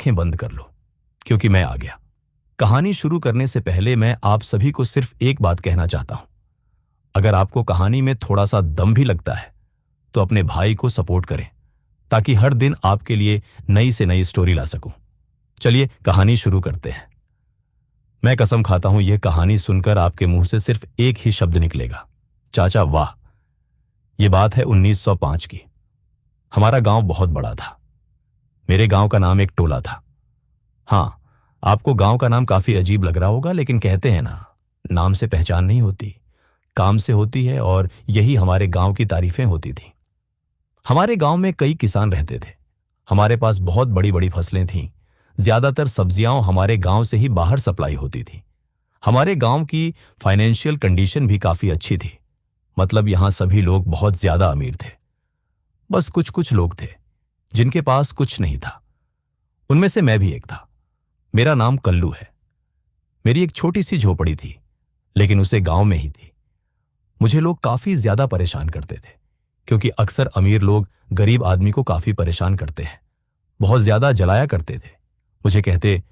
आंखें बंद कर लो, क्योंकि मैं आ गया। कहानी शुरू करने से पहले मैं आप सभी को सिर्फ एक बात कहना चाहता हूं। अगर आपको कहानी में थोड़ा सा दम भी लगता है तो अपने भाई को सपोर्ट करें, ताकि हर दिन आपके लिए नई से नई स्टोरी ला सकूं। चलिए कहानी शुरू करते हैं। मैं कसम खाता हूं, यह कहानी सुनकर आपके मुंह से सिर्फ एक ही शब्द निकलेगा, चाचा वाह। यह बात है 1905 की। हमारा गांव बहुत बड़ा था। मेरे गांव का नाम एक टोला था। हां, आपको गांव का नाम काफी अजीब लग रहा होगा, लेकिन कहते हैं ना, नाम से पहचान नहीं होती, काम से होती है। और यही हमारे गांव की तारीफें होती थी। हमारे गांव में कई किसान रहते थे। हमारे पास बहुत बड़ी बड़ी फसलें थीं। ज्यादातर सब्जियां हमारे गांव से ही बाहर सप्लाई होती थी। हमारे गांव की फाइनेंशियल कंडीशन भी काफी अच्छी थी। मतलब यहां सभी लोग बहुत ज्यादा अमीर थे। बस कुछ कुछ लोग थे जिनके पास कुछ नहीं था। उनमें से मैं भी एक था। मेरा नाम कल्लू है। मेरी एक छोटी सी झोपड़ी थी, लेकिन उसे गांव में ही थी। मुझे लोग काफी ज्यादा परेशान करते थे, क्योंकि अक्सर अमीर लोग गरीब आदमी को काफी परेशान करते हैं। बहुत ज्यादा जलाया करते थे। मुझे कहते,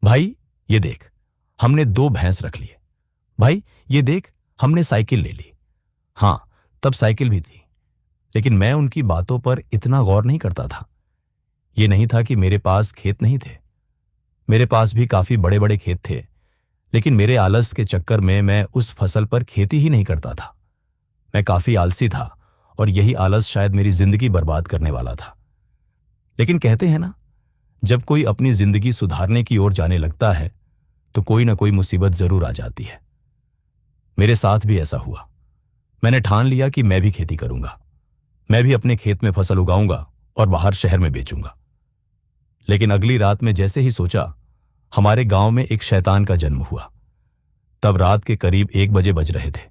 भाई ये देख, हमने 2 भैंस रख लिए। भाई ये देख, हमने साइकिल ले ली। हां, तब साइकिल भी थी, लेकिन मैं उनकी बातों पर इतना गौर नहीं करता था। ये नहीं था कि मेरे पास खेत नहीं थे। मेरे पास भी काफी बड़े बड़े खेत थे, लेकिन मेरे आलस के चक्कर में मैं उस फसल पर खेती ही नहीं करता था। मैं काफी आलसी था, और यही आलस शायद मेरी जिंदगी बर्बाद करने वाला था। लेकिन कहते हैं ना, जब कोई अपनी जिंदगी सुधारने की ओर जाने लगता है तो कोई ना कोई मुसीबत जरूर आ जाती है। मेरे साथ भी ऐसा हुआ। मैंने ठान लिया कि मैं भी खेती करूंगा। मैं भी अपने खेत में फसल उगाऊंगा और बाहर शहर में बेचूंगा। लेकिन अगली रात में जैसे ही सोचा, हमारे गांव में एक शैतान का जन्म हुआ। तब रात के करीब 1 बजे बज रहे थे।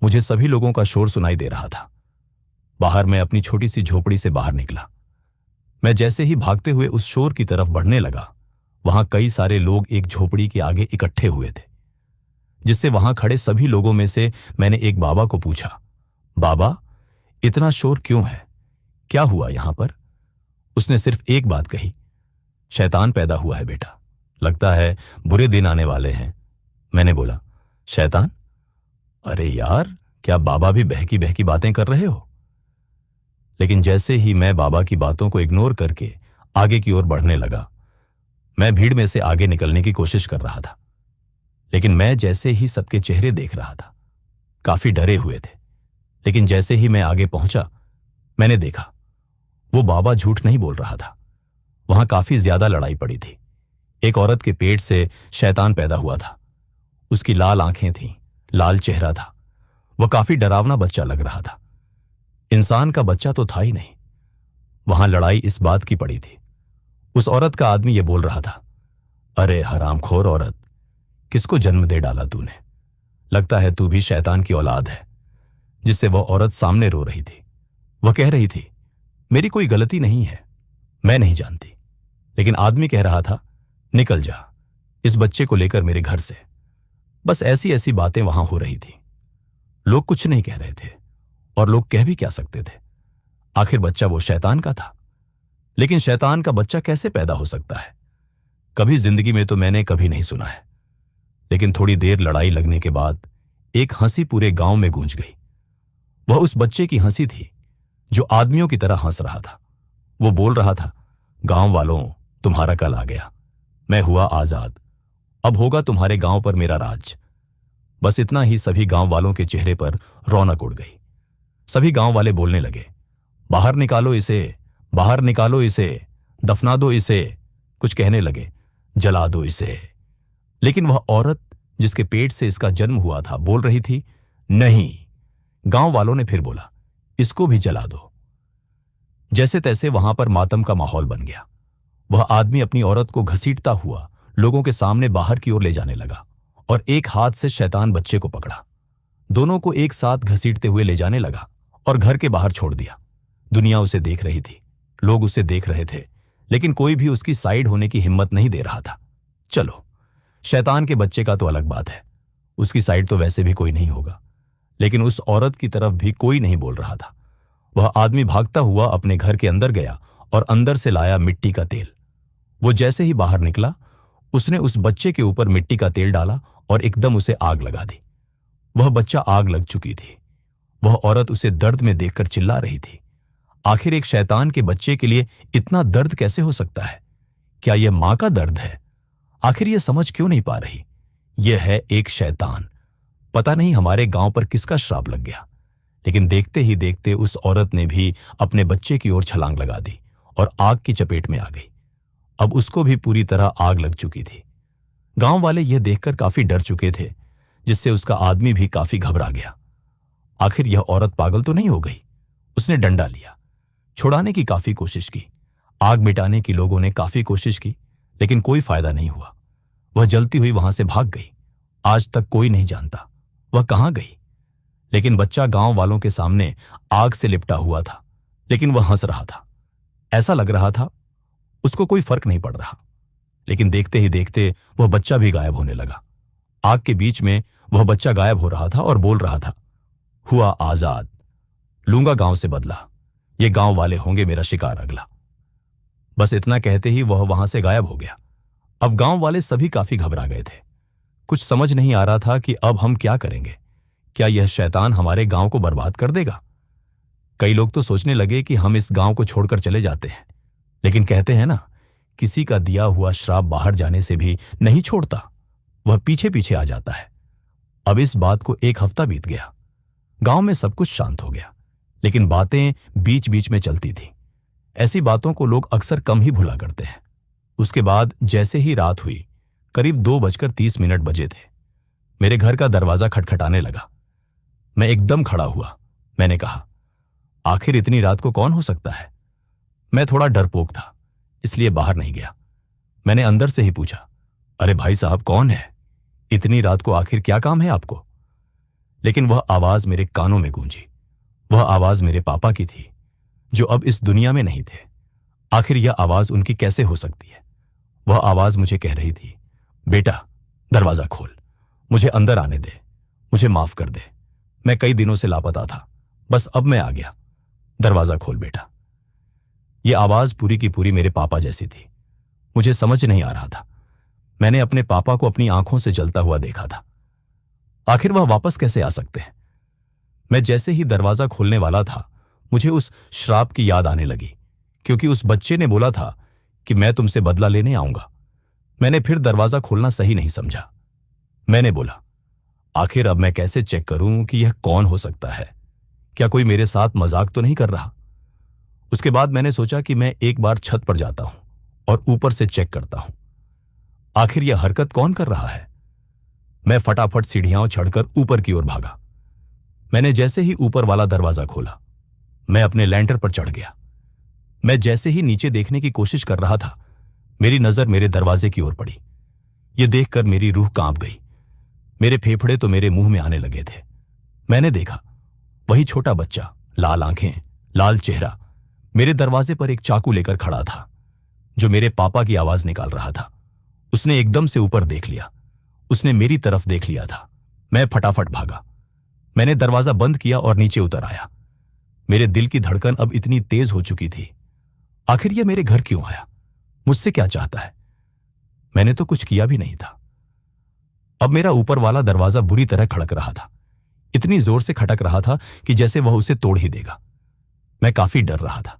मुझे सभी लोगों का शोर सुनाई दे रहा था। बाहर मैं अपनी छोटी सी झोपड़ी से बाहर निकला। मैं जैसे ही भागते हुए उस शोर की तरफ बढ़ने लगा, वहां कई सारे लोग एक झोपड़ी के आगे इकट्ठे हुए थे। जिससे वहां खड़े सभी लोगों में से मैंने एक बाबा को पूछा, बाबा इतना शोर क्यों है? क्या हुआ यहां पर? उसने सिर्फ एक बात कही, शैतान पैदा हुआ है बेटा, लगता है बुरे दिन आने वाले हैं। मैंने बोला, शैतान? अरे यार, क्या बाबा भी बहकी बहकी बातें कर रहे हो? लेकिन जैसे ही मैं बाबा की बातों को इग्नोर करके आगे की ओर बढ़ने लगा, मैं भीड़ में से आगे निकलने की कोशिश कर रहा था। लेकिन मैं जैसे ही सबके चेहरे देख रहा था, काफी डरे हुए थे। लेकिन जैसे ही मैं आगे पहुंचा, मैंने देखा वो बाबा झूठ नहीं बोल रहा था। वहां काफी ज्यादा लड़ाई पड़ी थी। एक औरत के पेट से शैतान पैदा हुआ था। उसकी लाल आंखें थीं, लाल चेहरा था। वह काफी डरावना बच्चा लग रहा था। इंसान का बच्चा तो था ही नहीं। वहां लड़ाई इस बात की पड़ी थी। उस औरत का आदमी यह बोल रहा था, अरे हरामखोर औरत, किसको जन्म दे डाला तूने? लगता है तू भी शैतान की औलाद है। जिससे वह औरत सामने रो रही थी। वह कह रही थी, मेरी कोई गलती नहीं है, मैं नहीं जानती। लेकिन आदमी कह रहा था, निकल जा इस बच्चे को लेकर मेरे घर से। बस ऐसी ऐसी बातें वहां हो रही थी। लोग कुछ नहीं कह रहे थे, और लोग कह भी क्या सकते थे? आखिर बच्चा वो शैतान का था। लेकिन शैतान का बच्चा कैसे पैदा हो सकता है? कभी जिंदगी में तो मैंने कभी नहीं सुना है। लेकिन थोड़ी देर लड़ाई लगने के बाद एक हंसी पूरे गांव में गूंज गई। वह उस बच्चे की हंसी थी जो आदमियों की तरह हंस रहा था। वो बोल रहा था, गांव वालों, तुम्हारा कल आ गया। मैं हुआ आजाद। अब होगा तुम्हारे गांव पर मेरा राज। बस इतना ही सभी गांव वालों के चेहरे पर रौनक उड़ गई। सभी गांव वाले बोलने लगे, बाहर निकालो इसे, बाहर निकालो इसे, दफना दो इसे। कुछ कहने लगे, जला दो इसे। लेकिन वह औरत जिसके पेट से इसका जन्म हुआ था बोल रही थी, नहीं। गांव वालों ने फिर बोला, इसको भी जला दो। जैसे तैसे वहां पर मातम का माहौल बन गया। वह आदमी अपनी औरत को घसीटता हुआ लोगों के सामने बाहर की ओर ले जाने लगा और एक हाथ से शैतान बच्चे को पकड़ा। दोनों को एक साथ घसीटते हुए ले जाने लगा और घर के बाहर छोड़ दिया। दुनिया उसे देख रही थी, लोग उसे देख रहे थे, लेकिन कोई भी उसकी साइड होने की हिम्मत नहीं दे रहा था। चलो, शैतान के बच्चे का तो अलग बात है, उसकी साइड तो वैसे भी कोई नहीं होगा। लेकिन उस औरत की तरफ भी कोई नहीं बोल रहा था। वह आदमी भागता हुआ अपने घर के अंदर गया और अंदर से लाया मिट्टी का तेल। वो जैसे ही बाहर निकला, उसने उस बच्चे के ऊपर मिट्टी का तेल डाला और एकदम उसे आग लगा दी। वह बच्चा आग लग चुकी थी। वह औरत उसे दर्द में देखकर चिल्ला रही थी। आखिर एक शैतान के बच्चे के लिए इतना दर्द कैसे हो सकता है? क्या यह मां का दर्द है? आखिर यह समझ क्यों नहीं पा रही? यह है एक शैतान। पता नहीं हमारे गांव पर किसका श्राप लग गया, लेकिन देखते ही देखते उस औरत ने भी अपने बच्चे की ओर छलांग लगा दी और आग की चपेट में आ गई। अब उसको भी पूरी तरह आग लग चुकी थी। गांव वाले यह देखकर काफी डर चुके थे, जिससे उसका आदमी भी काफी घबरा गया। आखिर यह औरत पागल तो नहीं हो गई? उसने डंडा लिया, छुड़ाने की काफी कोशिश की। आग मिटाने की लोगों ने काफी कोशिश की, लेकिन कोई फायदा नहीं हुआ। वह जलती हुई वहां से भाग गई। आज तक कोई नहीं जानता वह कहां गई। लेकिन बच्चा गांव वालों के सामने आग से लिपटा हुआ था, लेकिन वह हंस रहा था। ऐसा लग रहा था उसको कोई फर्क नहीं पड़ रहा। लेकिन देखते ही देखते वह बच्चा भी गायब होने लगा। आग के बीच में वह बच्चा गायब हो रहा था और बोल रहा था, हुआ आजाद, लूंगा गांव से बदला, ये गांव वाले होंगे मेरा शिकार अगला। बस इतना कहते ही वह वहां से गायब हो गया। अब गांव वाले सभी काफी घबरा गए थे। कुछ समझ नहीं आ रहा था कि अब हम क्या करेंगे। क्या यह शैतान हमारे गांव को बर्बाद कर देगा? कई लोग तो सोचने लगे कि हम इस गांव को छोड़कर चले जाते हैं, लेकिन कहते हैं ना, किसी का दिया हुआ श्राप बाहर जाने से भी नहीं छोड़ता, वह पीछे पीछे आ जाता है। अब इस बात को 1 हफ्ता बीत गया। गांव में सब कुछ शांत हो गया, लेकिन बातें बीच बीच में चलती थी। ऐसी बातों को लोग अक्सर कम ही भुला करते हैं। उसके बाद जैसे ही रात हुई, करीब 2:30 बजे थे, मेरे घर का दरवाजा खटखटाने लगा। मैं एकदम खड़ा हुआ। मैंने कहा, आखिर इतनी रात को कौन हो सकता है? मैं थोड़ा डरपोक था, इसलिए बाहर नहीं गया। मैंने अंदर से ही पूछा, अरे भाई साहब, कौन है? इतनी रात को आखिर क्या काम है आपको? लेकिन वह आवाज मेरे कानों में गूंजी। वह आवाज मेरे पापा की थी, जो अब इस दुनिया में नहीं थे। आखिर यह आवाज उनकी कैसे हो सकती है? वह आवाज मुझे कह रही थी, बेटा दरवाजा खोल, मुझे अंदर आने दे, मुझे माफ कर दे, मैं कई दिनों से लापता था, बस अब मैं आ गया, दरवाजा खोल बेटा। यह आवाज पूरी की पूरी मेरे पापा जैसी थी। मुझे समझ नहीं आ रहा था। मैंने अपने पापा को अपनी आंखों से जलता हुआ देखा था। आखिर वह वापस कैसे आ सकते हैं? मैं जैसे ही दरवाजा खोलने वाला था, मुझे उस श्राप की याद आने लगी, क्योंकि उस बच्चे ने बोला था कि मैं तुमसे बदला लेने आऊंगा। मैंने फिर दरवाजा खोलना सही नहीं समझा। मैंने बोला, आखिर अब मैं कैसे चेक करूं कि यह कौन हो सकता है? क्या कोई मेरे साथ मजाक तो नहीं कर रहा? उसके बाद मैंने सोचा कि मैं एक बार छत पर जाता हूं और ऊपर से चेक करता हूं, आखिर यह हरकत कौन कर रहा है। मैं फटाफट सीढ़ियां चढ़कर ऊपर की ओर भागा। मैंने जैसे ही ऊपर वाला दरवाजा खोला, मैं अपने लैंटर पर चढ़ गया। मैं जैसे ही नीचे देखने की कोशिश कर रहा था, मेरी नजर मेरे दरवाजे की ओर पड़ी। यह देखकर मेरी रूह कांप गई। मेरे फेफड़े तो मेरे मुंह में आने लगे थे। मैंने देखा, वही छोटा बच्चा, लाल आंखें, लाल चेहरा, मेरे दरवाजे पर एक चाकू लेकर खड़ा था, जो मेरे पापा की आवाज निकाल रहा था। उसने एकदम से ऊपर देख लिया। उसने मेरी तरफ देख लिया था। मैं फटाफट भागा। मैंने दरवाजा बंद किया और नीचे उतर आया। मेरे दिल की धड़कन अब इतनी तेज हो चुकी थी। आखिर यह मेरे घर क्यों आया? मुझसे क्या चाहता है? मैंने तो कुछ किया भी नहीं था। अब मेरा ऊपर वाला दरवाजा बुरी तरह खड़क रहा था। इतनी जोर से खटक रहा था कि जैसे वह उसे तोड़ ही देगा। मैं काफी डर रहा था।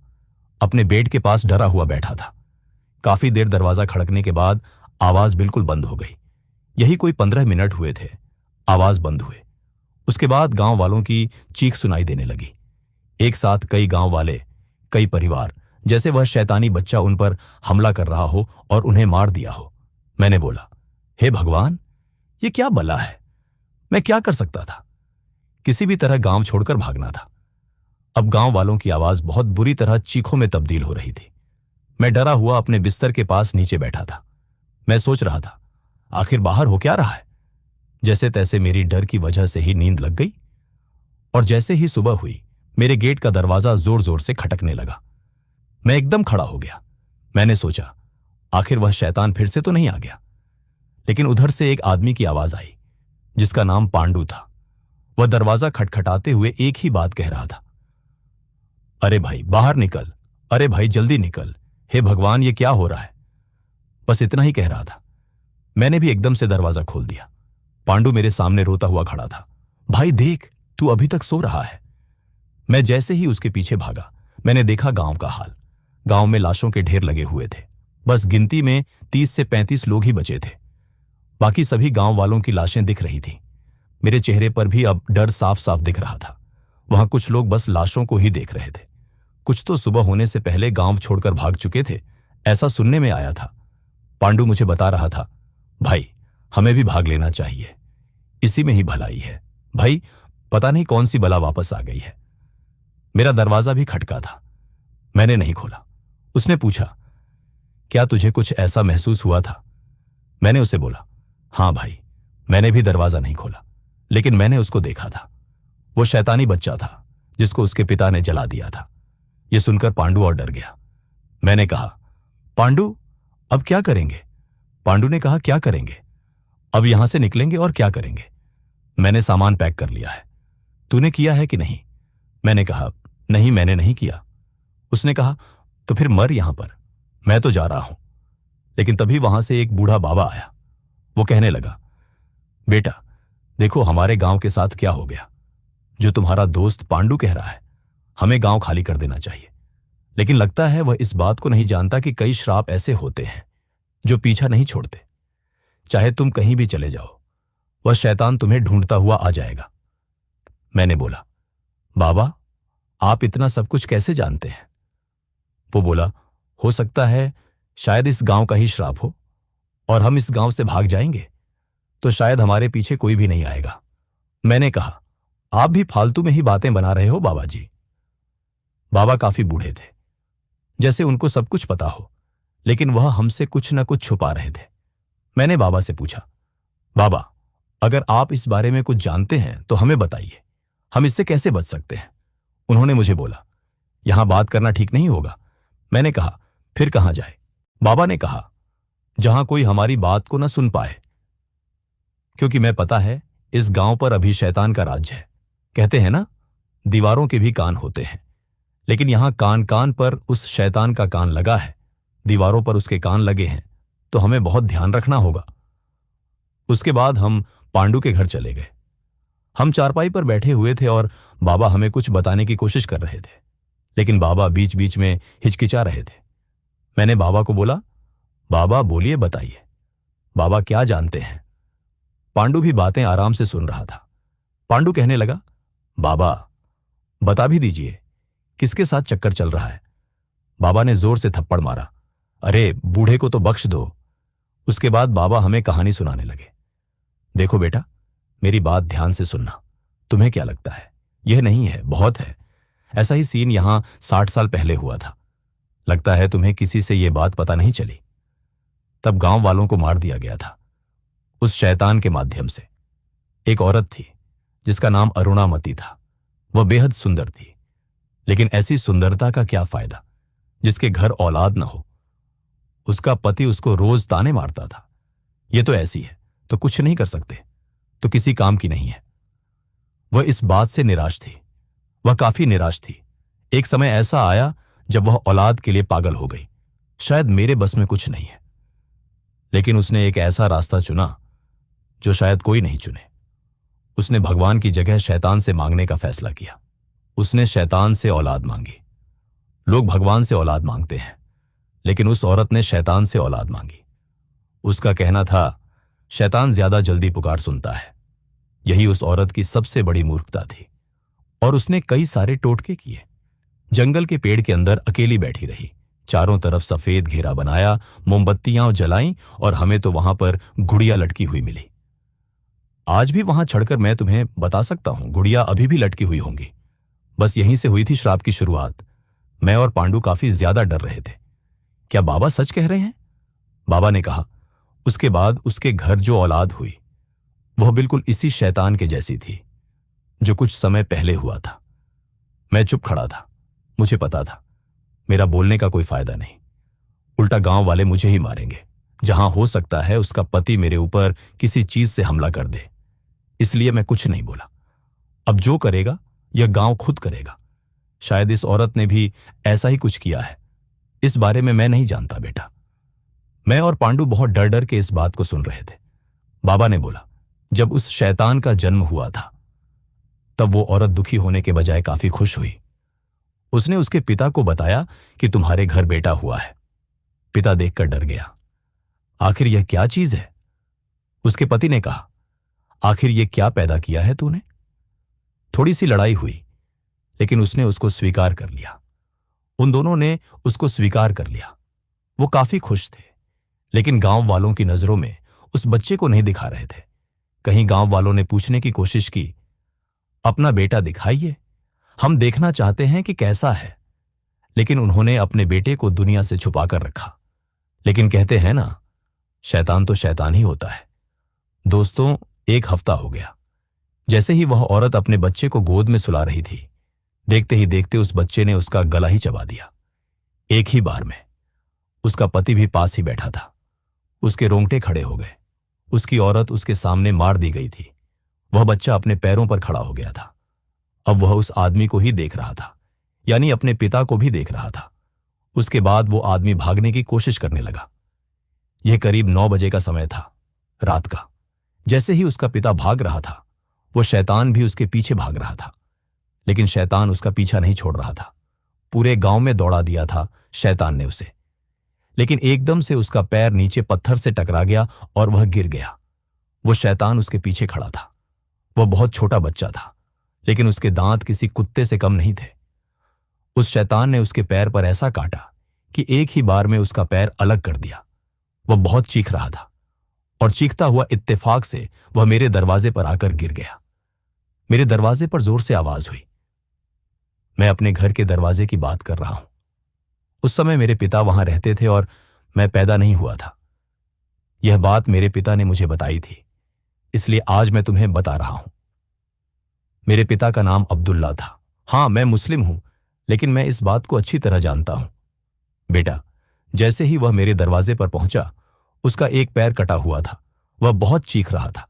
अपने बेड के पास डरा हुआ बैठा था। काफी देर दरवाजा खड़कने के बाद आवाज बिल्कुल बंद हो गई। यही कोई 15 मिनट हुए थे, आवाज बंद हुए। उसके बाद गांव वालों की चीख सुनाई देने लगी। एक साथ कई गांव वाले, कई परिवार, जैसे वह शैतानी बच्चा उन पर हमला कर रहा हो और उन्हें मार दिया हो। मैंने बोला, हे भगवान, ये क्या बला है? मैं क्या कर सकता था? किसी भी तरह गांव छोड़कर भागना था। अब गांव वालों की आवाज बहुत बुरी तरह चीखों में तब्दील हो रही थी। मैं डरा हुआ अपने बिस्तर के पास नीचे बैठा था। मैं सोच रहा था, आखिर बाहर हो क्या रहा है? जैसे तैसे मेरी डर की वजह से ही नींद लग गई। और जैसे ही सुबह हुई, मेरे गेट का दरवाजा जोर जोर से खटकने लगा। मैं एकदम खड़ा हो गया। मैंने सोचा, आखिर वह शैतान फिर से तो नहीं आ गया। लेकिन उधर से एक आदमी की आवाज आई, जिसका नाम पांडू था। वह दरवाजा खटखटाते हुए एक ही बात कह रहा था, अरे भाई बाहर निकल, अरे भाई जल्दी निकल, हे भगवान ये क्या हो रहा है? बस इतना ही कह रहा था। मैंने भी एकदम से दरवाजा खोल दिया। पांडु मेरे सामने रोता हुआ खड़ा था। भाई देख, तू अभी तक सो रहा है। मैं जैसे ही उसके पीछे भागा, मैंने देखा गांव का हाल। गांव में लाशों के ढेर लगे हुए थे। बस गिनती में 30 से 35 लोग ही बचे थे। बाकी सभी गांव वालों की लाशें दिख रही थी। मेरे चेहरे पर भी अब डर साफ साफ दिख रहा था। वहां कुछ लोग बस लाशों को ही देख रहे थे। कुछ तो सुबह होने से पहले गांव छोड़कर भाग चुके थे, ऐसा सुनने में आया था। पांडु मुझे बता रहा था, भाई हमें भी भाग लेना चाहिए, इसी में ही भलाई है। भाई पता नहीं कौन सी बला वापस आ गई है। मेरा दरवाजा भी खटका था। मैंने नहीं खोला। उसने पूछा, क्या तुझे कुछ ऐसा महसूस हुआ था? मैंने उसे बोला, हां भाई, मैंने भी दरवाजा नहीं खोला, लेकिन मैंने उसको देखा था। वो शैतानी बच्चा था जिसको उसके पिता ने जला दिया था। यह सुनकर पांडु और डर गया। मैंने कहा, पांडु अब क्या करेंगे? पांडु ने कहा, क्या करेंगे? अब यहां से निकलेंगे और क्या करेंगे? मैंने सामान पैक कर लिया है। तूने किया है कि नहीं? मैंने कहा, नहीं मैंने नहीं किया। उसने कहा, तो फिर मर यहां पर, मैं तो जा रहा हूं। लेकिन तभी वहां से एक बूढ़ा बाबा आया। वो कहने लगा, बेटा देखो हमारे गांव के साथ क्या हो गया। जो तुम्हारा दोस्त पांडु कह रहा है, हमें गांव खाली कर देना चाहिए। लेकिन लगता है वह इस बात को नहीं जानता कि कई श्राप ऐसे होते हैं जो पीछा नहीं छोड़ते। चाहे तुम कहीं भी चले जाओ, वह शैतान तुम्हें ढूंढता हुआ आ जाएगा। मैंने बोला, बाबा आप इतना सब कुछ कैसे जानते हैं? वो बोला, हो सकता है शायद इस गांव का ही श्राप हो, और हम इस गांव से भाग जाएंगे तो शायद हमारे पीछे कोई भी नहीं आएगा। मैंने कहा, आप भी फालतू में ही बातें बना रहे हो बाबा जी। बाबा काफी बूढ़े थे, जैसे उनको सब कुछ पता हो, लेकिन वह हमसे कुछ न कुछ छुपा रहे थे। मैंने बाबा से पूछा, बाबा अगर आप इस बारे में कुछ जानते हैं तो हमें बताइए, हम इससे कैसे बच सकते हैं? उन्होंने मुझे बोला, यहां बात करना ठीक नहीं होगा। मैंने कहा, फिर कहां जाए? बाबा ने कहा, जहां कोई हमारी बात को न सुन पाए, क्योंकि मैं पता है इस गांव पर अभी शैतान का राज है। कहते हैं ना, दीवारों के भी कान होते हैं, लेकिन यहां कान कान पर उस शैतान का कान लगा है, दीवारों पर उसके कान लगे हैं, तो हमें बहुत ध्यान रखना होगा। उसके बाद हम पांडु के घर चले गए। हम चारपाई पर बैठे हुए थे और बाबा हमें कुछ बताने की कोशिश कर रहे थे, लेकिन बाबा बीच बीच में हिचकिचा रहे थे। मैंने बाबा को बोला, बाबा बोलिए, बताइए, बाबा क्या जानते हैं? पांडु भी बातें आराम से सुन रहा था। पांडु कहने लगा, बाबा बता भी दीजिए, किसके साथ चक्कर चल रहा है? बाबा ने जोर से थप्पड़ मारा। अरे बूढ़े को तो बख्श दो। उसके बाद बाबा हमें कहानी सुनाने लगे। देखो बेटा, मेरी बात ध्यान से सुनना। तुम्हें क्या लगता है यह नहीं है, बहुत है। ऐसा ही सीन यहां 60 साल पहले हुआ था। लगता है तुम्हें किसी से यह बात पता नहीं चली। तब गांव वालों को मार दिया गया था उस शैतान के माध्यम से। एक औरत थी जिसका नाम अरुणामती था। वह बेहद सुंदर थी, लेकिन ऐसी सुंदरता का क्या फायदा जिसके घर औलाद न हो। उसका पति उसको रोज ताने मारता था, यह तो ऐसी है तो कुछ नहीं कर सकते, तो किसी काम की नहीं है। वह इस बात से निराश थी, वह काफी निराश थी। एक समय ऐसा आया जब वह औलाद के लिए पागल हो गई। शायद मेरे बस में कुछ नहीं है, लेकिन उसने एक ऐसा रास्ता चुना जो शायद कोई नहीं चुने। उसने भगवान की जगह शैतान से मांगने का फैसला किया। उसने शैतान से औलाद मांगी। लोग भगवान से औलाद मांगते हैं, लेकिन उस औरत ने शैतान से औलाद मांगी। उसका कहना था, शैतान ज्यादा जल्दी पुकार सुनता है। यही उस औरत की सबसे बड़ी मूर्खता थी, और उसने कई सारे टोटके किए। जंगल के पेड़ के अंदर अकेली बैठी रही, चारों तरफ सफेद घेरा बनाया, मोमबत्तियां जलाईं, और हमें तो वहां पर गुड़िया लटकी हुई मिली। आज भी वहां चढ़कर मैं तुम्हें बता सकता हूं, गुड़िया अभी भी लटकी हुई होंगी। बस यहीं से हुई थी श्राप की शुरुआत। मैं और पांडु काफी ज्यादा डर रहे थे। क्या बाबा सच कह रहे हैं? बाबा ने कहा, उसके बाद उसके घर जो औलाद हुई वह बिल्कुल इसी शैतान के जैसी थी जो कुछ समय पहले हुआ था। मैं चुप खड़ा था। मुझे पता था मेरा बोलने का कोई फायदा नहीं, उल्टा गांव वाले मुझे ही मारेंगे। जहां हो सकता है उसका पति मेरे ऊपर किसी चीज से हमला कर दे, इसलिए मैं कुछ नहीं बोला। अब जो करेगा यह गांव खुद करेगा। शायद इस औरत ने भी ऐसा ही कुछ किया है, इस बारे में मैं नहीं जानता बेटा। मैं और पांडु बहुत डर डर के इस बात को सुन रहे थे। बाबा ने बोला, जब उस शैतान का जन्म हुआ था तब वो औरत दुखी होने के बजाय काफी खुश हुई। उसने उसके पिता को बताया कि तुम्हारे घर बेटा हुआ है। पिता देखकर डर गया। आखिर यह क्या चीज है? उसके पति ने कहा, आखिर यह क्या पैदा किया है तूने? थोड़ी सी लड़ाई हुई, लेकिन उसने उसको स्वीकार कर लिया। उन दोनों ने उसको स्वीकार कर लिया। वो काफी खुश थे, लेकिन गांव वालों की नजरों में उस बच्चे को नहीं दिखा रहे थे। कहीं गांव वालों ने पूछने की कोशिश की, अपना बेटा दिखाइए, हम देखना चाहते हैं कि कैसा है। लेकिन उन्होंने अपने बेटे को दुनिया से छुपा कर रखा। लेकिन कहते हैं ना, शैतान तो शैतान ही होता है। दोस्तों, एक हफ्ता हो गया। जैसे ही वह औरत अपने बच्चे को गोद में सुला रही थी, देखते ही देखते उस बच्चे ने उसका गला ही चबा दिया, एक ही बार में। उसका पति भी पास ही बैठा था। उसके रोंगटे खड़े हो गए। उसकी औरत उसके सामने मार दी गई थी। वह बच्चा अपने पैरों पर खड़ा हो गया था। अब वह उस आदमी को ही देख रहा था, यानी अपने पिता को भी देख रहा था। उसके बाद वो आदमी भागने की कोशिश करने लगा। यह करीब 9 बजे का समय था, रात का। जैसे ही उसका पिता भाग रहा था, वो शैतान भी उसके पीछे भाग रहा था। लेकिन शैतान उसका पीछा नहीं छोड़ रहा था। पूरे गांव में दौड़ा दिया था शैतान ने उसे। लेकिन एकदम से उसका पैर नीचे पत्थर से टकरा गया और वह गिर गया। वो शैतान उसके पीछे खड़ा था। वह बहुत छोटा बच्चा था, लेकिन उसके दांत किसी कुत्ते से कम नहीं थे। उस शैतान ने उसके पैर पर ऐसा काटा कि एक ही बार में उसका पैर अलग कर दिया। वह बहुत चीख रहा था और चीखता हुआ इत्तेफाक से वह मेरे दरवाजे पर आकर गिर गया। मेरे दरवाजे पर जोर से आवाज हुई। मैं अपने घर के दरवाजे की बात कर रहा हूं। उस समय मेरे पिता वहां रहते थे और मैं पैदा नहीं हुआ था। यह बात मेरे पिता ने मुझे बताई थी, इसलिए आज मैं तुम्हें बता रहा हूं। मेरे पिता का नाम अब्दुल्ला था। हां, मैं मुस्लिम हूं, लेकिन मैं इस बात को अच्छी तरह जानता हूं। बेटा, जैसे ही वह मेरे दरवाजे पर पहुंचा, उसका एक पैर कटा हुआ था। वह बहुत चीख रहा था।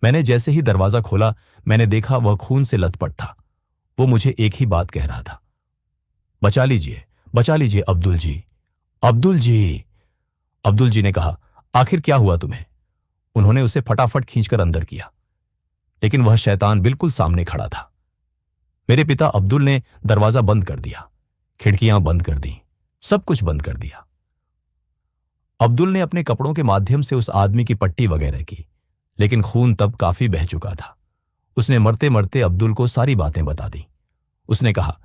मैंने जैसे ही दरवाजा खोला, मैंने देखा वह खून से लथपथ था। वो मुझे एक ही बात कह रहा था, बचा लीजिए अब्दुल जी, अब्दुल जी। अब्दुल जी ने कहा, आखिर क्या हुआ तुम्हें? उन्होंने उसे फटाफट खींचकर अंदर किया, लेकिन वह शैतान बिल्कुल सामने खड़ा था। मेरे पिता अब्दुल ने दरवाजा बंद कर दिया, खिड़कियां बंद कर दी, सब कुछ बंद कर दिया। अब्दुल ने अपने कपड़ों के माध्यम से उस आदमी की पट्टी वगैरह की, लेकिन खून तब काफी बह चुका था। उसने मरते मरते अब्दुल को सारी बातें बता दी। उसने कहा,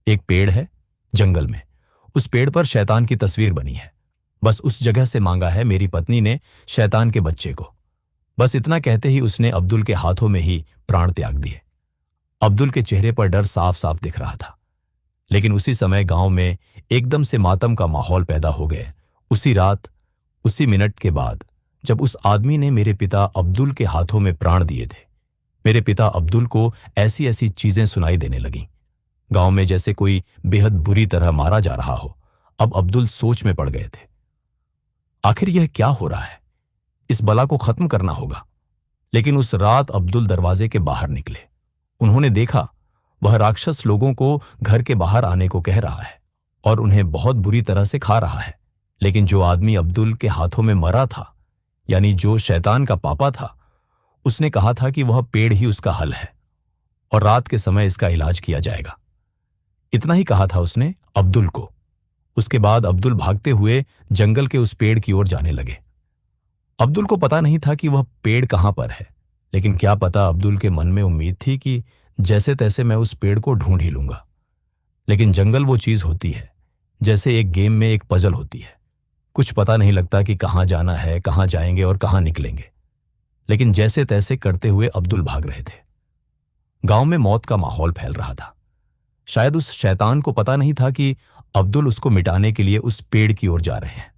एक पेड़ है जंगल में, उस पेड़ पर शैतान की तस्वीर बनी है। बस उस जगह से मांगा है मेरी पत्नी ने शैतान के बच्चे को। बस इतना कहते ही उसने अब्दुल के हाथों में ही प्राण त्याग दिए। अब्दुल के चेहरे पर डर साफ साफ दिख रहा था। लेकिन उसी समय गांव में एकदम से मातम का माहौल पैदा हो गया। उसी रात, उसी मिनट के बाद, जब उस आदमी ने मेरे पिता अब्दुल के हाथों में प्राण दिए थे, मेरे पिता अब्दुल को ऐसी ऐसी चीजें सुनाई देने लगीं। गांव में जैसे कोई बेहद बुरी तरह मारा जा रहा हो। अब अब्दुल सोच में पड़ गए थे। आखिर यह क्या हो रहा है? इस बला को खत्म करना होगा। लेकिन उस रात अब्दुल दरवाजे के बाहर निकले। उन्होंने देखा वह राक्षस लोगों को घर के बाहर आने को कह रहा है और उन्हें बहुत बुरी तरह से खा रहा है। लेकिन जो आदमी अब्दुल के हाथों में मरा था, यानी जो शैतान का पापा था, उसने कहा था कि वह पेड़ ही उसका हल है और रात के समय इसका इलाज किया जाएगा। इतना ही कहा था उसने अब्दुल को। उसके बाद अब्दुल भागते हुए जंगल के उस पेड़ की ओर जाने लगे। अब्दुल को पता नहीं था कि वह पेड़ कहां पर है, लेकिन क्या पता अब्दुल के मन में उम्मीद थी कि जैसे तैसे मैं उस पेड़ को ढूंढ ही लूंगा। लेकिन जंगल वो चीज होती है जैसे एक गेम में एक पजल होती है। कुछ पता नहीं लगता कि कहां जाना है, कहां जाएंगे और कहां निकलेंगे। लेकिन जैसे तैसे करते हुए अब्दुल भाग रहे थे। गांव में मौत का माहौल फैल रहा था। शायद उस शैतान को पता नहीं था कि अब्दुल उसको मिटाने के लिए उस पेड़ की ओर जा रहे हैं।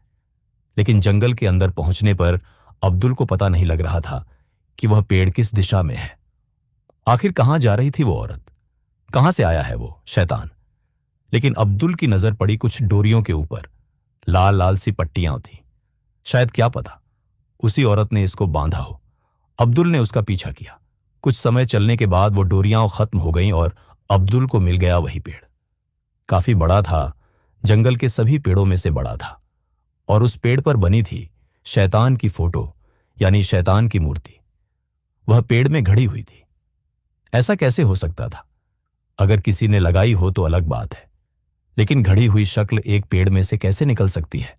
लेकिन जंगल के अंदर पहुंचने पर अब्दुल को पता नहीं लग रहा था कि वह पेड़ किस दिशा में है। आखिर कहां जा रही थी वो औरत? कहां से आया है वो शैतान? लेकिन अब्दुल की नजर पड़ी कुछ डोरियों के ऊपर। लाल लाल सी पट्टियां थीं। शायद क्या पता उसी औरत ने इसको बांधा हो। अब्दुल ने उसका पीछा किया। कुछ समय चलने के बाद वो डोरियां खत्म हो गईं और अब्दुल को मिल गया वही पेड़। काफी बड़ा था, जंगल के सभी पेड़ों में से बड़ा था और उस पेड़ पर बनी थी शैतान की फोटो यानी शैतान की मूर्ति वह पेड़ में घड़ी हुई थी। ऐसा कैसे हो सकता था? अगर किसी ने लगाई हो तो अलग बात है, लेकिन घड़ी हुई शक्ल एक पेड़ में से कैसे निकल सकती है?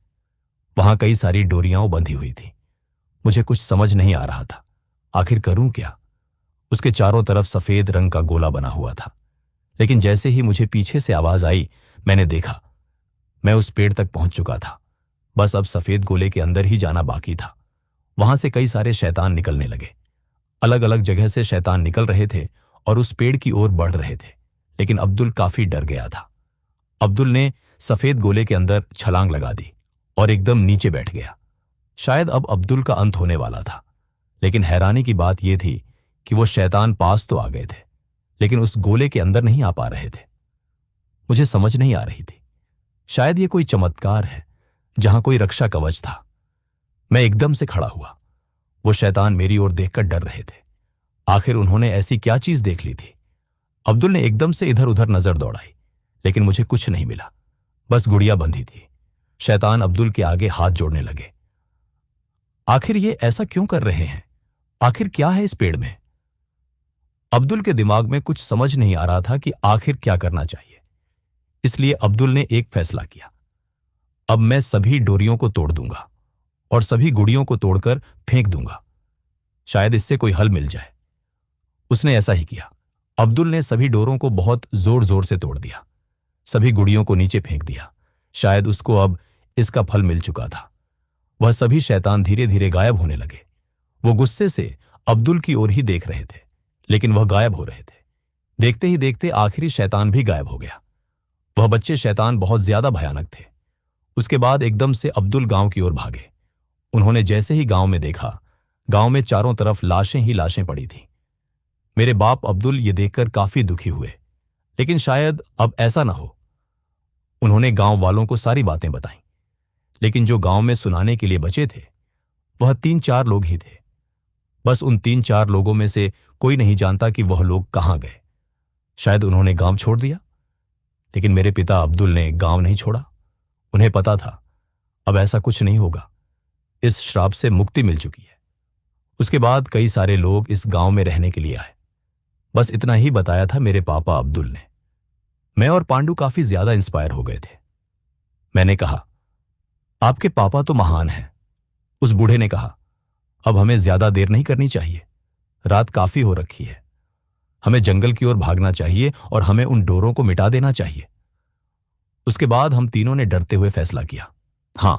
वहां कई सारी डोरियां बंधी हुई थी। मुझे कुछ समझ नहीं आ रहा था। आखिर करूं क्या? उसके चारों तरफ सफेद रंग का गोला बना हुआ था, लेकिन जैसे ही मुझे पीछे से आवाज आई, मैंने देखा मैं उस पेड़ तक पहुंच चुका था। बस अब सफेद गोले के अंदर ही जाना बाकी था। वहां से कई सारे शैतान निकलने लगे। अलग अलग जगह से शैतान निकल रहे थे और उस पेड़ की ओर बढ़ रहे थे, लेकिन अब्दुल काफी डर गया था। अब्दुल ने सफेद गोले के अंदर छलांग लगा दी और एकदम नीचे बैठ गया। शायद अब अब्दुल का अंत होने वाला था, लेकिन हैरानी की बात यह थी कि वो शैतान पास तो आ गए थे, लेकिन उस गोले के अंदर नहीं आ पा रहे थे। मुझे समझ नहीं आ रही थी। शायद ये कोई चमत्कार है जहां कोई रक्षा कवच था। मैं एकदम से खड़ा हुआ। वो शैतान मेरी ओर देखकर डर रहे थे। आखिर उन्होंने ऐसी क्या चीज देख ली थी? अब्दुल ने एकदम से इधर उधर नजर दौड़ाई, लेकिन मुझे कुछ नहीं मिला। बस गुड़िया बंधी थी। शैतान अब्दुल के आगे हाथ जोड़ने लगे। आखिर ये ऐसा क्यों कर रहे हैं? आखिर क्या है इस पेड़ में? अब्दुल के दिमाग में कुछ समझ नहीं आ रहा था कि आखिर क्या करना चाहिए। इसलिए अब्दुल ने एक फैसला किया। अब मैं सभी डोरियों को तोड़ दूंगा और सभी गुड़ियों को तोड़कर फेंक दूंगा। शायद इससे कोई हल मिल जाए। उसने ऐसा ही किया। अब्दुल ने सभी डोरों को बहुत जोर जोर से तोड़ दिया, सभी गुड़ियों को नीचे फेंक दिया। शायद उसको अब इसका फल मिल चुका था। वह सभी शैतान धीरे धीरे गायब होने लगे। वो गुस्से से अब्दुल की ओर ही देख रहे थे, लेकिन वह गायब हो रहे थे। देखते ही देखते आखिरी शैतान भी गायब हो गया। वह बच्चे शैतान बहुत ज्यादा भयानक थे। उसके बाद एकदम से अब्दुल गांव की ओर भागे। उन्होंने जैसे ही गांव में देखा, गांव में चारों तरफ लाशें ही लाशें पड़ी थीं। मेरे बाप अब्दुल ये देखकर काफी दुखी हुए, लेकिन शायद अब ऐसा ना हो। उन्होंने गांव वालों को सारी बातें बताईं, लेकिन जो गांव में सुनाने के लिए बचे थे वह 3-4 लोग ही थे। बस उन 3-4 लोगों में से कोई नहीं जानता कि वह लोग कहां गए। शायद उन्होंने गांव छोड़ दिया, लेकिन मेरे पिता अब्दुल ने गांव नहीं छोड़ा। उन्हें पता था अब ऐसा कुछ नहीं होगा। इस श्राप से मुक्ति मिल चुकी है। उसके बाद कई सारे लोग इस गांव में रहने के लिए आए। बस इतना ही बताया था मेरे पापा अब्दुल ने। मैं और पांडु काफी ज्यादा इंस्पायर हो गए थे। मैंने कहा, आपके पापा तो महान हैं। उस बूढ़े ने कहा, अब हमें ज्यादा देर नहीं करनी चाहिए। रात काफी हो रखी है। हमें जंगल की ओर भागना चाहिए और हमें उन डोरों को मिटा देना चाहिए। उसके बाद हम तीनों ने डरते हुए फैसला किया, हां,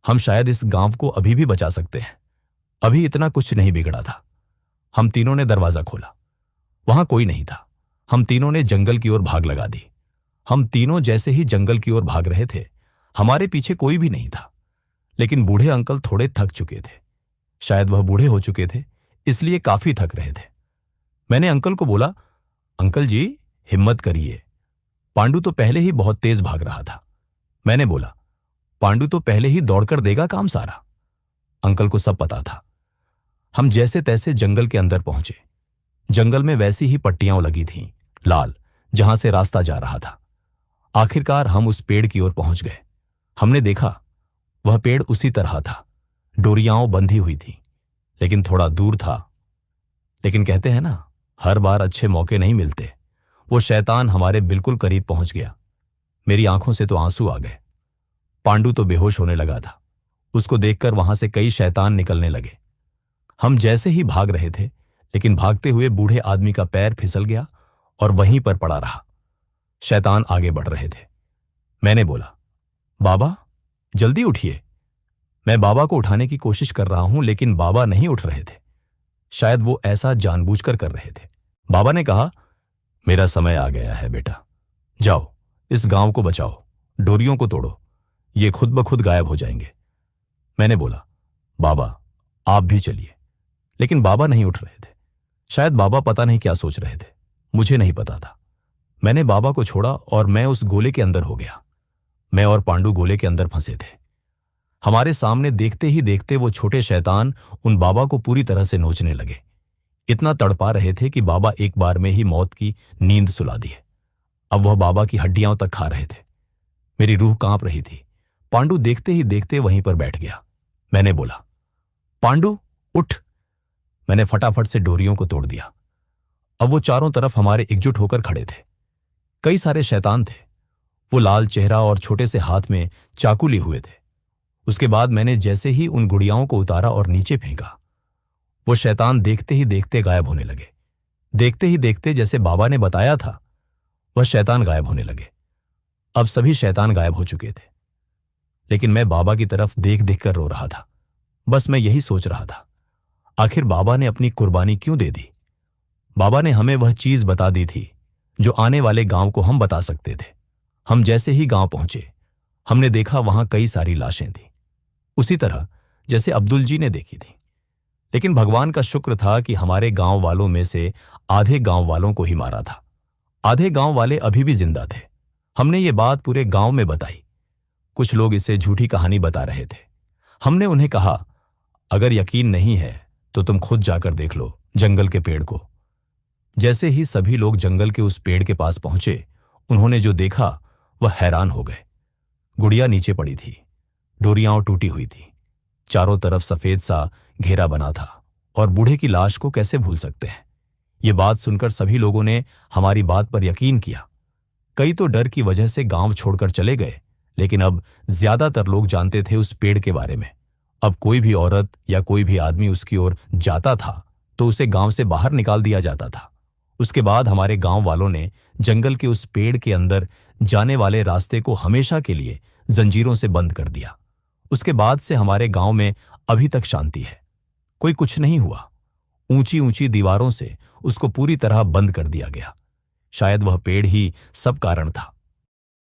हम शायद इस गांव को अभी भी बचा सकते हैं। अभी इतना कुछ नहीं बिगड़ा था। हम तीनों ने दरवाजा खोला। वहां कोई नहीं था। हम तीनों ने जंगल की ओर भाग लगा दी। हम तीनों जैसे ही जंगल की ओर भाग रहे थे, हमारे पीछे कोई भी नहीं था। लेकिन बूढ़े अंकल थोड़े थक चुके थे। शायद वह बूढ़े हो चुके थे, इसलिए काफी थक रहे थे। मैंने अंकल को बोला, अंकल जी, हिम्मत करिए। पांडु तो पहले ही बहुत तेज भाग रहा था। मैंने बोला, पांडु तो पहले ही दौड़कर देगा काम सारा। अंकल को सब पता था। हम जैसे तैसे जंगल के अंदर पहुंचे। जंगल में वैसी ही पट्टियां लगी थीं, लाल, जहां से रास्ता जा रहा था। आखिरकार हम उस पेड़ की ओर पहुंच गए। हमने देखा वह पेड़ उसी तरह था, डोरियां बंधी हुई थी, लेकिन थोड़ा दूर था। लेकिन कहते हैं ना, हर बार अच्छे मौके नहीं मिलते। वो शैतान हमारे बिल्कुल करीब पहुंच गया। मेरी आंखों से तो आंसू आ गए। पांडु तो बेहोश होने लगा था। उसको देखकर वहां से कई शैतान निकलने लगे। हम जैसे ही भाग रहे थे, लेकिन भागते हुए बूढ़े आदमी का पैर फिसल गया और वहीं पर पड़ा रहा। शैतान आगे बढ़ रहे थे। मैंने बोला, बाबा जल्दी उठिए। मैं बाबा को उठाने की कोशिश कर रहा हूं, लेकिन बाबा नहीं उठ रहे थे। शायद वो ऐसा जानबूझकर कर रहे थे। बाबा ने कहा, मेरा समय आ गया है बेटा, जाओ इस गांव को बचाओ, डोरियों को तोड़ो, ये खुद ब खुद गायब हो जाएंगे। मैंने बोला, बाबा आप भी चलिए। लेकिन बाबा नहीं उठ रहे थे। शायद बाबा पता नहीं क्या सोच रहे थे, मुझे नहीं पता था। मैंने बाबा को छोड़ा और मैं उस गोले के अंदर हो गया। मैं और पांडु गोले के अंदर फंसे थे। हमारे सामने देखते ही देखते वो छोटे शैतान उन बाबा को पूरी तरह से नोचने लगे। इतना तड़पा रहे थे कि बाबा एक बार में ही मौत की नींद सुला दिए। अब वह बाबा की हड्डियां तक खा रहे थे। मेरी रूह कांप रही थी। पांडु देखते ही देखते वहीं पर बैठ गया। मैंने बोला। पांडु, उठ। मैंने फटाफट से डोरियों को तोड़ दिया। अब वो चारों तरफ हमारे एकजुट होकर खड़े थे। कई सारे शैतान थे। वो लाल चेहरा और छोटे से हाथ में चाकू लिए हुए थे। उसके बाद मैंने जैसे ही उन गुड़ियाओं को उतारा और नीचे फेंका, वो शैतान देखते ही देखते गायब होने लगे। देखते ही देखते, जैसे बाबा ने बताया था, वह शैतान गायब होने लगे। अब सभी शैतान गायब हो चुके थे। लेकिन मैं बाबा की तरफ देख देख कर रो रहा था। बस मैं यही सोच रहा था, आखिर बाबा ने अपनी कुर्बानी क्यों दे दी। बाबा ने हमें वह चीज बता दी थी जो आने वाले गांव को हम बता सकते थे। हम जैसे ही गांव पहुंचे, हमने देखा वहां कई सारी लाशें थी, उसी तरह जैसे अब्दुल जी ने देखी थी। लेकिन भगवान का शुक्र था कि हमारे गांव वालों में से आधे गांव वालों को ही मारा था। आधे गांव वाले अभी भी जिंदा थे। हमने ये बात पूरे गांव में बताई। कुछ लोग इसे झूठी कहानी बता रहे थे। हमने उन्हें कहा, अगर यकीन नहीं है तो तुम खुद जाकर देख लो जंगल के पेड़ को। जैसे ही सभी लोग जंगल के उस पेड़ के पास पहुंचे, उन्होंने जो देखा वह हैरान हो गए। गुड़िया नीचे पड़ी थी, डोरियां टूटी हुई थी, चारों तरफ सफेद सा घेरा बना था। और बूढ़े की लाश को कैसे भूल सकते हैं। ये बात सुनकर सभी लोगों ने हमारी बात पर यकीन किया। कई तो डर की वजह से गांव छोड़कर चले गए, लेकिन अब ज्यादातर लोग जानते थे उस पेड़ के बारे में। अब कोई भी औरत या कोई भी आदमी उसकी ओर जाता था तो उसे गांव से बाहर निकाल दिया जाता था। उसके बाद हमारे गांव वालों ने जंगल के उस पेड़ के अंदर जाने वाले रास्ते को हमेशा के लिए जंजीरों से बंद कर दिया। उसके बाद से हमारे गांव में अभी तक शांति है। कोई कुछ नहीं हुआ। ऊंची ऊंची दीवारों से उसको पूरी तरह बंद कर दिया गया। शायद वह पेड़ ही सब कारण था।